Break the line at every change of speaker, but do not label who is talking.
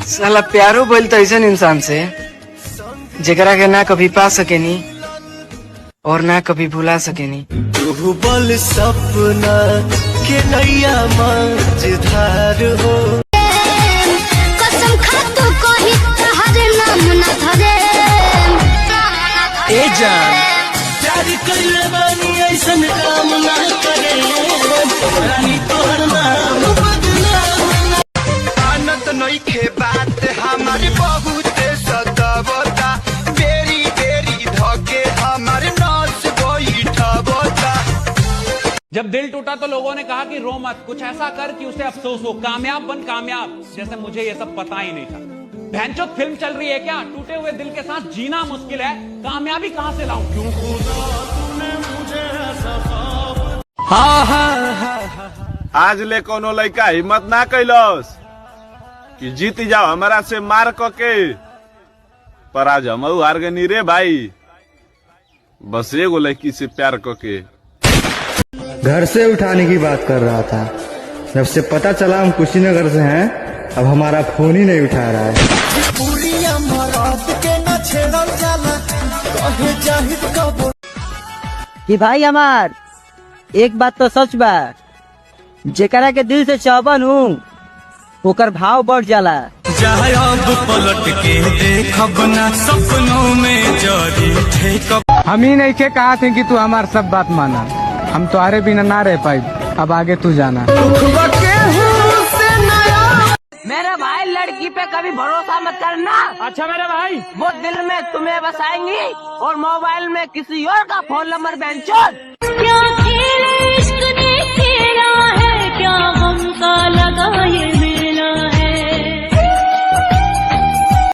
साला प्यारो बोल तो ऐसा इंसान से जेकरा के ना कभी पा सकेनी और ना कभी भुला सकेनी।
तू बोल सपना के नैया मझधार हो।
कसम खा तू कोही हर नाम न धरे।
ए जान प्यार कइले बानी ऐसन काम ना करे रानी तोहर नाम बदनाम। आनत नइखे बात हमारे बहुत सतावता बेरी बेरी धके हमारे नस बैठवता।
जब दिल टूटा तो लोगों ने कहा कि रो मत, कुछ ऐसा कर कि उसे अफसोस हो, कामयाब बन कामयाब। जैसे मुझे ये सब पता ही नहीं था। भैंचोद फिल्म चल रही है क्या? टूटे हुए दिल के साथ जीना मुश्किल है, कामयाबी कहां से लाऊं? क्यों खुदा तूने मुझे ऐसा
आज ले कोनो लड़का हिम्मत ना कैलस कि जीत जाओ हमारा से मार के, पर आज हम हार गनी रे भाई। बस एगो लड़की से प्यार के।
घर से उठाने की बात कर रहा था, जब से पता चला हम कुशीनगर से हैं, अब हमारा फोन ही नहीं उठा रहा है।
कि भाई हमार एक बात तो सच बा, जेकरा के दिल से चाहबन हूँ ओकर भाव बढ़ जाला।
चाहे अब पलट के देखब ना सपनों में जरी
हम ही नहीं के कहा थे कि तू हमार सब बात माना, हम तुम्हारे बिना ना रह पाई, अब आगे तू जाना।
मेरे भाई लड़की पे कभी भरोसा मत करना।
अच्छा मेरे भाई,
वो दिल में तुम्हें बसाएंगी और मोबाइल में किसी और का फोन नंबर बेंचोद।
क्या खेल इश्क ने खेला है, क्या गम का लगा ये